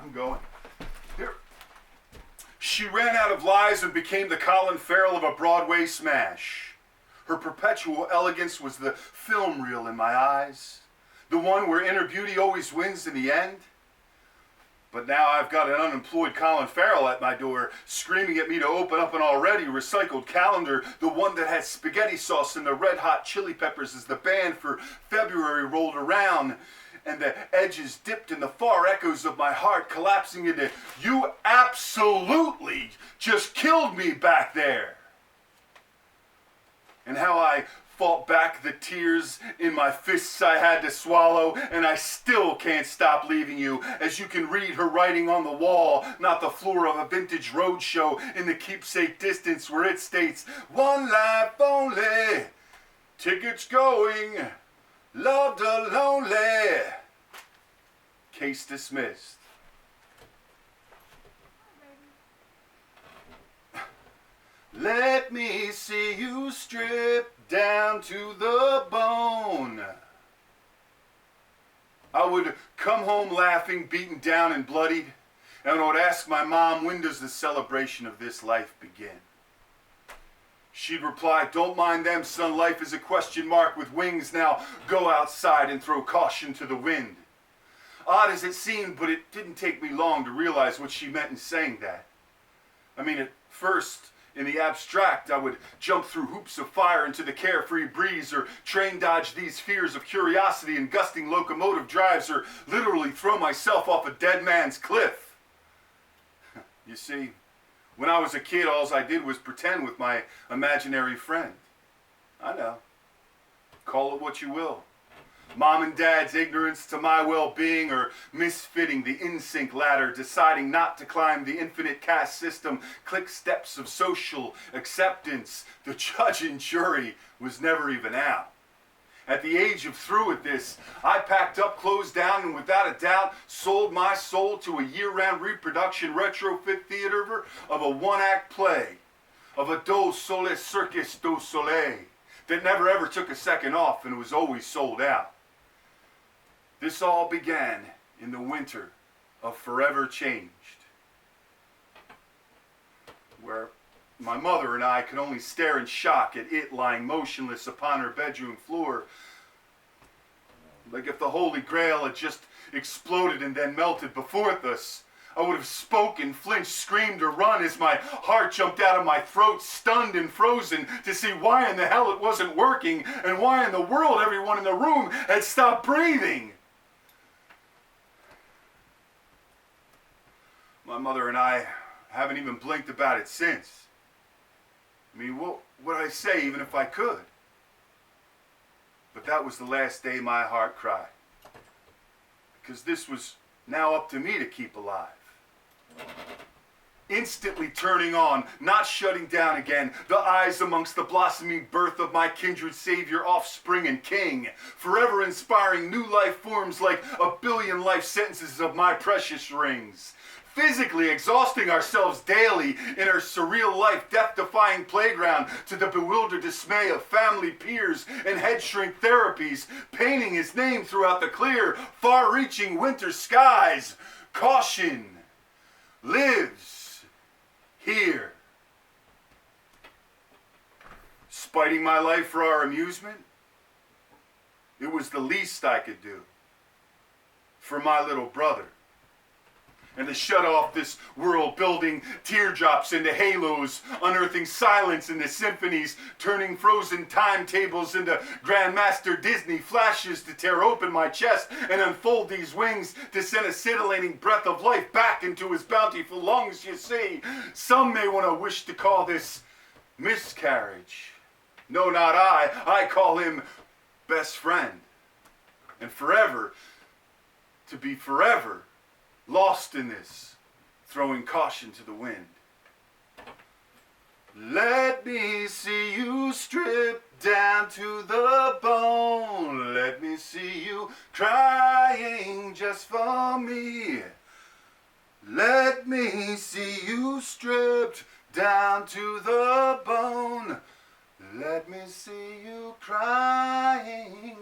I'm going. Here. She ran out of lies and became the Colin Farrell of a Broadway smash. Her perpetual elegance was the film reel in my eyes, the one where inner beauty always wins in the end. But now I've got an unemployed Colin Farrell at my door, screaming at me to open up an already recycled calendar, the one that had spaghetti sauce and the Red Hot Chili Peppers as the band for February rolled around, and the edges dipped in the far echoes of my heart, collapsing into, "You absolutely just killed me back there." And how I fought back the tears in my fists I had to swallow, and I still can't stop leaving you, as you can read her writing on the wall, not the floor of a vintage roadshow in the keepsake distance where it states, "One life only, tickets going, loved or lonely, case dismissed." Let me see you strip down to the bone. I would come home laughing, beaten down and bloodied, and I would ask my mom, when does the celebration of this life begin? She'd reply, "Don't mind them, son, life is a question mark with wings. Now go outside and throw caution to the wind." Odd as it seemed, but it didn't take me long to realize what she meant in saying that. I mean, at first, in the abstract, I would jump through hoops of fire into the carefree breeze, or train dodge these fears of curiosity and gusting locomotive drives, or literally throw myself off a dead man's cliff. You see, when I was a kid, all I did was pretend with my imaginary friend. I know. Call it what you will. Mom and Dad's ignorance to my well-being, or misfitting the in-sync ladder, deciding not to climb the infinite caste system, click steps of social acceptance. The judge and jury was never even out. At the age of through with this, I packed up, closed down, and without a doubt sold my soul to a year-round reproduction retrofit theater of a one-act play, of a Dos Soles Circus do Soleil, that never ever took a second off and was always sold out. This all began in the winter of Forever Changed, where my mother and I could only stare in shock at it lying motionless upon her bedroom floor, like if the Holy Grail had just exploded and then melted before us. I would have spoken, flinched, screamed, or run as my heart jumped out of my throat, stunned and frozen, to see why in the hell it wasn't working, and why in the world everyone in the room had stopped breathing. My mother and I haven't even blinked about it since. I mean, what would I say even if I could? But that was the last day my heart cried, because this was now up to me to keep alive. Instantly turning on, not shutting down again, the eyes amongst the blossoming birth of my kindred savior, offspring, and king, forever inspiring new life forms like a billion life sentences of my precious rings. Physically exhausting ourselves daily in our surreal life, death-defying playground, to the bewildered dismay of family peers and head shrink therapies, painting his name throughout the clear, far-reaching winter skies. Caution lives here. Spiting my life for our amusement? It was the least I could do for my little brother. And to shut off this world-building teardrops into halos, unearthing silence into symphonies, turning frozen timetables into Grandmaster Disney flashes to tear open my chest and unfold these wings to send a scintillating breath of life back into his bountiful lungs, you see. Some may want to wish to call this miscarriage. No, not I. I call him best friend. And forever, to be forever lost in this, throwing caution to the wind. Let me see you strip down to the bone. Let me see you crying just for me. Let me see you stripped down to the bone. Let me see you crying